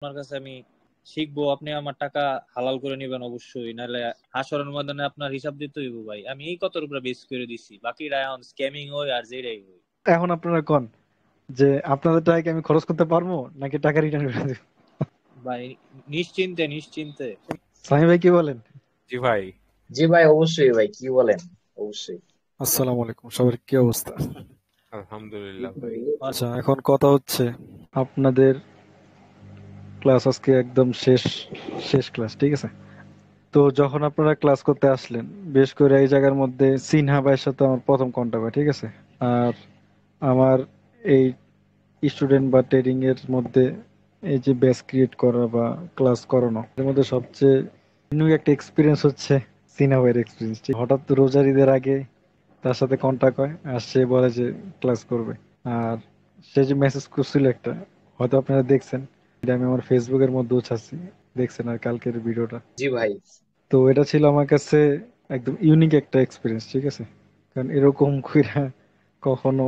আপনার কাছে আমি শিখবো, আপনি আমার টাকা হালাল করে নিবেন অবশ্যই, নাহলে হাসরের ময়দানে আপনার হিসাব দিতে হইব ভাই। আমি এই কথার উপরে বেস করে দিছি, বাকিটা এখন স্ক্যামিং হয় আর যেটাই হয়। এখন আপনারা কোন যে আপনাদের টাকা কি আমি খরচ করতে পারবো নাকি টাকা রিটার্ন করে দেবো? ভাই নিশ্চিন্তে নিশ্চিন্তে। সামি ভাই কি বলেন? জি ভাই। জি ভাই, অবশ্যই ভাই, কি বলেন, অবশ্যই। আসসালামু আলাইকুম, সবার কি অবস্থা? আলহামদুলিল্লাহ ভাই। আচ্ছা, এখন কথা হচ্ছে আপনাদের ক্লাস আজকে একদম শেষ, শেষ ক্লাস, ঠিক আছে? তো যখন আপনারা ক্লাস করতে আসলেন, বেশ করে এই জায়গার মধ্যে সিনহা ভাইয়ের সাথে আমার প্রথম কন্টাক্ট হয়, ঠিক আছে? আর আমার এই স্টুডেন্ট বা ট্রেডিং এর মধ্যে এই যে ব্যাচ ক্রিয়েট করা বা ক্লাস করানো, এর মধ্যে সবচেয়ে নিউ একটা এক্সপিরিয়েন্স হচ্ছে সিনহা ভাইয়ের এক্সপিরিয়েন্স। হঠাৎ রোজার ঈদের আগে তার সাথে কন্টাক্ট হয়, আর সে বলে যে ক্লাস করবে। আর সে যে মেসেজ করছিল একটা, হয়তো আপনারা দেখছেন, এটা আমি আমার ফেসবুকের মধ্যে উঠাচ্ছি, দেখছেন আর কালকের ভিডিওটা। জি ভাই। তো এটা ছিল আমার কাছে একদম ইউনিক একটা এক্সপিরিয়েন্স, ঠিক আছে? কারণ এরকম কইরা কখনো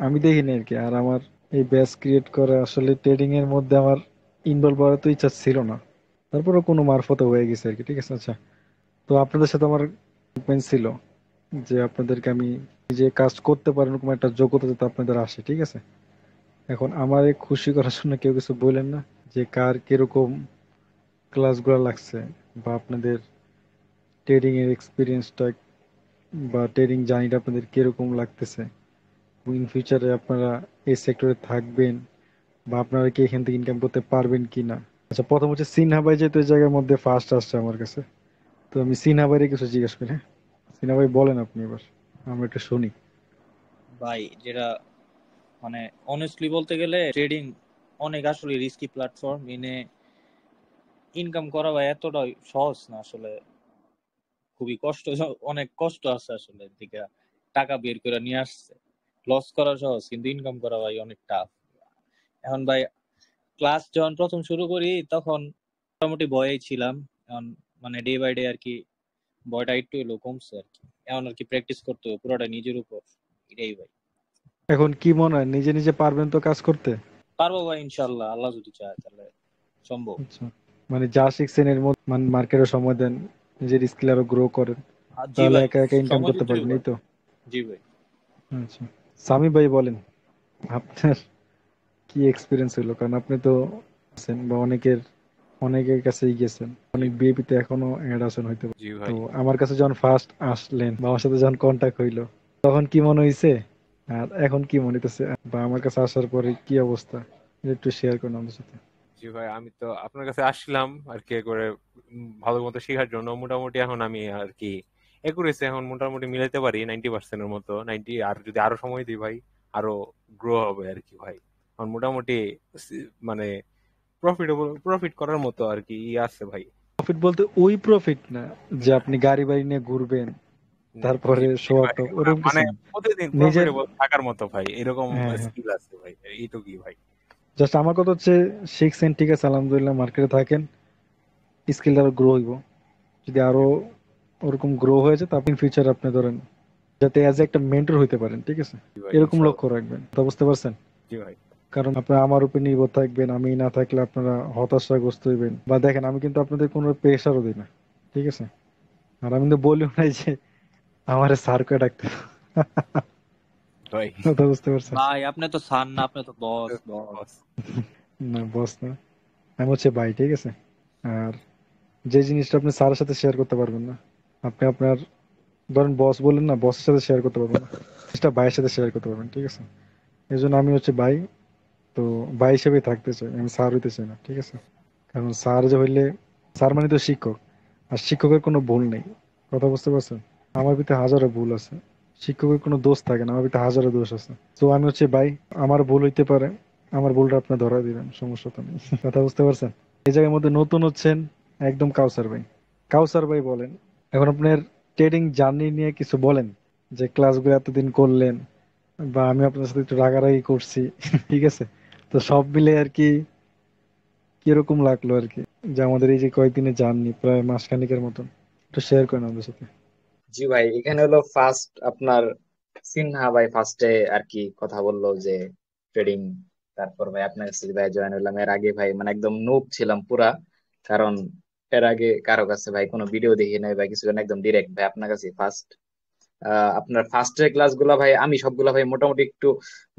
আমি দেখিনি আর কি। আর আমার এই ব্যাচ ক্রিয়েট করা, আসলে ট্রেডিং এর মধ্যে আমার ইনভলভ হওয়ার তো ইচ্ছা ছিল না, তারপরে কোনো মারফতে হয়ে গেছে আর কি, ঠিক আছে? আচ্ছা, তো আপনাদের সাথে আমার কমিটমেন্ট ছিল যে আপনাদেরকে আমি যে কাজ করতে পারেন এরকম একটা যোগ্যতা যাতে আপনাদের আসে, ঠিক আছে? এখন আমার এই খুশি করার জন্য কেউ কিছু বললেন না যে কার কিরকম ক্লাসগুলো লাগছে, বা আপনাদের ট্রেডিং এর এক্সপিরিয়েন্সটা বা ট্রেডিং জার্নিটা আপনাদের কিরকম লাগতেছে, ইন ফিউচারে আপনারা এই সেক্টরে থাকবেন বা আপনারা কি এখান থেকে ইনকাম করতে পারবেন কিনা। আচ্ছা, প্রথম হচ্ছে সিনহা ভাই যেহেতু এই জায়গার মধ্যে ফার্স্ট আসছে আমার কাছে, তো আমি সিনহা ভাইয়ের কিছু জিজ্ঞেস করি। হ্যাঁ, সিনহা ভাই বলেন আপনি এবার, আমরা একটু শুনি। ভাই যেটা মানে অনেস্টলি বলতে গেলে ট্রেডিং অনেক আসলে রিস্কি প্ল্যাটফর্ম, এনে ইনকাম করা ভাই এতটা সহজ না আসলে, খুবই কষ্ট, অনেক কষ্ট আছে আসলে দিকে। টাকা বের করে নিয়ে আসছে, লস করা সহজ কিন্তু ইনকাম করা ভাই অনেক টাফ। এখন ভাই ক্লাস যখন প্রথম শুরু করি তখন মোটামুটি ভয়েই ছিলাম। এখন মানে ডে বাই ডে আর কি ভয়টা একটু এলো কমছে আর কি। এখন আর কি প্র্যাকটিস করতে হবে পুরোটা নিজের উপর, এটাই ভাই। এখন কি মনে হয়, নিজে নিজে পারবেন তো কাজ করতে? পারবো ভাই ইনশাল্লাহ, আল্লাহ যদি চায় তাহলে সম্ভব। আচ্ছা, মানে যা শিখছেন এর মধ্যে মানে মার্কেটে সময় দেন, নিজের স্কিল আরো গ্রো করেন, জি তাহলে ভাই, একা একা ইনকাম সময় করতে দিতে পারবেন, হইব। এই তো? জি ভাই। আচ্ছা, সামি ভাই বলেন আপনার কি এক্সপিরিয়েন্স হলো, কারণ আপনি তো আছেন বা অনেকের কাছেই গেছেন, জি অনেক বিএপিতে এখনো অ্যাড আছেন হয়তো। জি তো ভাই। আমার কাছে যখন ফার্স্ট আসলেন বা আমার সাথে যখন কন্টাক্ট হইলো, তখন কি মনে হইছে আর এখন কি মনে হইতেছে, বা আমার কাছে আসার পরে কি অবস্থা, এটা একটু শেয়ার করুন আমাদের সাথে। জি ভাই, আমি তো আপনার কাছে আসলাম আর কি করে ভালো মতো শেখার জন্য। মোটামুটি এখন আমি আর কি একুরেসি এখন মোটামুটি মিলাইতে পারি 90%-এর মতো। 90, আর যদি আরো সময় দিই ভাই আরো গ্রো হবে আর কি ভাই। এখন মোটামুটি মানে প্রফিট করার মতো আর কি আছে ভাই। প্রফিট বলতে ওই প্রফিট না যে আপনি গাড়ি বাড়ি নিয়ে ঘুরবেন জি তারপরে শো জি অফ, ভাই, ওরকম কিছু মানে না। প্রতিদিন নিজের, প্রফিটেবল থাকার মতো ভাই, এরকম হ্যাঁ হ্যাঁ, স্কিল আছে ভাই, এইটুকুই ভাই। জাস্ট আমার কথা হচ্ছে শিখছেন, ঠিক আছে, আলহামদুলিল্লাহ, মার্কেটে থাকেন, স্কিল আরো গ্রো হইব। যদি জি আরো ওরকম গ্রো হয়েছে তা আপনি ফিউচার আপনি ধরেন যাতে অ্যাজ একটা মেন্টর হইতে পারেন, ঠিক আছে? জি ভাই, এরকম ইনশাল্লাহ। লক্ষ্য রাখবেন, তো বুঝতে পারছেন? জি ভাই। কারণ আপনারা আমার উপর নির্ভর থাকবেন, আমি না থাকলে আপনারা হতাশাগ্রস্ত হইবেন। বা দেখেন, আমি কিন্তু আপনাদের কোনো প্রেশারও দিই না, ঠিক আছে? আর আমি কিন্তু বলিও নাই যে আমার স্যারকে ডাকতে হবে। ভাই কথা বুঝতে পারছেন? ভাই আপনি তো সান না, আপনি তো বস বস। বস। না, বস না, আমি হচ্ছে ভাই, ঠিক আছে? আর যে জিনিসটা আপনি স্যারের সাথে শেয়ার করতে পারবেন না, আপনি আপনার ধরেন বস বললেন না, বসের সাথে শেয়ার করতে পারবেন না, জিনিসটা ভাইয়ের সাথে শেয়ার করতে পারবেন, ঠিক আছে? এই জন্য আমি হচ্ছে ভাই, তো ভাই হিসেবে থাকতে চাই, আমি স্যার হইতে চাই না, ঠিক আছে? কারণ স্যার যে হইলে, স্যার মানে তো শিক্ষক, আর শিক্ষকের কোনো ভুল নেই। কথা বুঝতে পারছেন? আমার ভিতরে হাজারো ভুল আছে, শিক্ষকের কোনো দোষ থাকে না, আমার ভিতরে হাজারো দোষ আছে। তো আমি হচ্ছে ভাই, আমার ভুল হইতে পারে, আমার ভুলটা আপনি ধরা দিবেন, সমস্যা তো নেই। কথা বুঝতে পারছেন? এই জায়গার মধ্যে নতুন হচ্ছেন একদম কাউসার ভাই। কাউসার ভাই বলেন, এখন আপনার ট্রেডিং জার্নি নিয়ে কিছু বলেন, যে ক্লাসগুলো এতদিন করলেন, বা আমি আপনার সাথে একটু রাগারাগি করছি, ঠিক আছে? তো সব মিলে আর কি কিরকম লাগলো আর কি, যে আমাদের এই যে কয়েকদিনের জার্নি, প্রায় মাসখানেকের মতন, একটু শেয়ার করেন আমাদের সাথে। জি ভাই, এখানে হলো ফার্স্ট আপনার সিনহা ভাই ফার্স্টে আর কি কথা বললো যে ট্রেডিং তারপর ভাই আপনার কাছে ভাই জয়েন হলাম। এর আগে ভাই মানে একদম নুব ছিলাম পুরা, কারণ এর আগে কারো কাছে ভাই কোনো ভিডিও দেখি নাই ভাই কিছু না, একদম ডিরেক্ট ভাই আপনার কাছে ফার্স্ট। আপনার ফার্স্টের ক্লাস গুলা ভাই আমি সবগুলা ভাই মোটামুটি একটু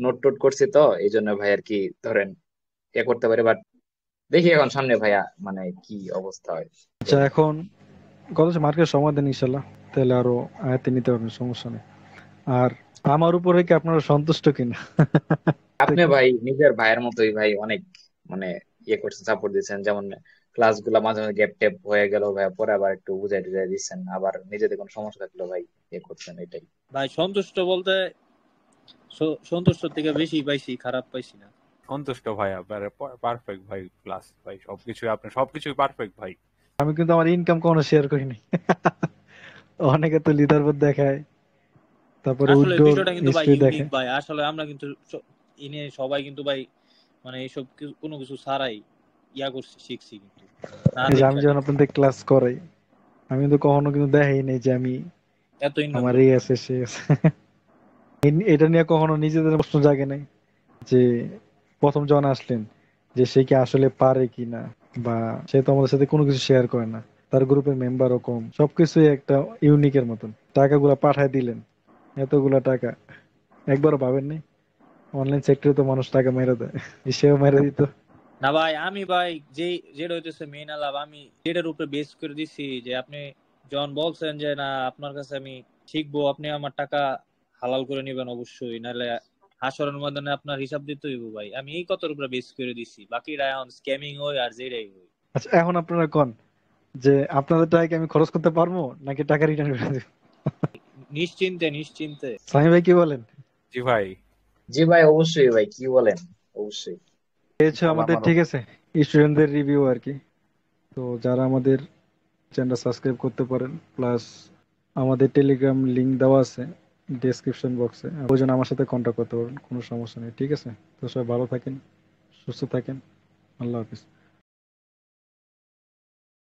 নোট টোট করছি, তো এই জন্য ভাই আর কি ধরেন ইয়ে করতে পারি। বাট দেখি এখন সামনে ভাইয়া মানে কি অবস্থা হয়। আচ্ছা, এখন কত মার্কের সময় দেন ইনশাল্লাহ, তাহলে আরো আয়াতে নিতে পারবেন, সমস্যা নেই। আর আমার উপরে কি আপনারা সন্তুষ্ট কিনা? আপনি ভাই নিজের ভাইয়ের মতোই ভাই অনেক মানে ইয়ে করছেন, সাপোর্ট দিচ্ছেন। যেমন ক্লাস গুলা মাঝে মাঝে গ্যাপ ট্যাপ হয়ে গেল ভাই, পরে আবার একটু বুঝাই টুজাই দিচ্ছেন, আবার নিজেদের কোনো সমস্যা থাকলো ভাই ইয়ে করছেন, এটাই। ভাই সন্তুষ্ট বলতে সন্তুষ্ট থেকে বেশি পাইছি, খারাপ পাইছি না। সন্তুষ্ট ভাই, পারফেক্ট ভাই, ক্লাস ভাই সবকিছু, আপনার সবকিছুই পারফেক্ট ভাই। আমি কিন্তু আমার ইনকাম কখনো শেয়ার করিনি। অনেকে তো লিডার বোর্ড দেখায়, তারপরে আসলে উইথড্রোর বিষয়টা কিন্তু ভাই হিস্ট্রি ইউনিক দেখায়। ভাই। আসলে আমরা কিন্তু ইনে সবাই কিন্তু ভাই মানে এইসব কোনো কিছু ছাড়াই ইয়া করছি, শিখছি কিন্তু না এই যে আমি দেখা যখন দেখি। আপনাদের ক্লাস করাই, আমি কিন্তু কখনো কিন্তু দেখাই নাই যে আমি এত ইনকাম আমার এই করতে আছে সে আছে। এটা নিয়ে কখনো নিজেদের প্রশ্ন জাগে নাই যে প্রথম যখন আসলেন যে সে কি আসলে পারে কিনা, বা সে তো আমাদের সাথে কোনো কিছু শেয়ার করে না, তার গ্রুপের মেম্বারও কম, সবকিছুই একটা ইউনিকের মতন। টাকাগুলা পাঠায় দিলেন, এতগুলা টাকা একবারও ভাবেননি? অনলাইন সেক্টরে তো মানুষ টাকা মেরে দেয়, সেও মেরে দিত। না ভাই। আমি ভাই যেটা হইতেছে মেইন আলাপ, আমি যেটার উপরে বেস করে দিছি যে আপনি যখন বলছেন যে না আপনার কাছে আমি শিখবো, আপনি আমার টাকা হালাল করে নিবেন অবশ্যই, নাহলে হাসরের ময়দানে আপনার হিসাব দিতে হইব ভাই। আমি এই কথার উপরে বেস করে দিছি, বাকিটা এখন স্ক্যামিং হয় আর যেটাই হয়। আচ্ছা, এখন আপনারা কোন যে আপনাদের টাকা কি আমি খরচ করতে পারবো নাকি টাকা রিটার্ন করে দেবো? নিশ্চিন্তে নিশ্চিন্তে। সামি ভাই কি বলেন? জি ভাই। জি ভাই অবশ্যই ভাই, কি বলেন, অবশ্যই। এই হচ্ছে ইনশাল্লাহ আমাদের, আমারও। ঠিক আছে, স্টুডেন্টদের রিভিউ আর কি। তো যারা আমাদের চ্যানেল সাবস্ক্রাইব করতে পারেন, প্লাস আমাদের টেলিগ্রাম লিংক দেওয়া আছে ডেসক্রিপশন বক্সে, প্রয়োজন আমার সাথে কন্ট্যাক্ট করতে পারেন, কোনো সমস্যা নেই, ঠিক আছে? তো সবাই ভালো থাকেন, সুস্থ থাকেন, আল্লাহ হাফিজ।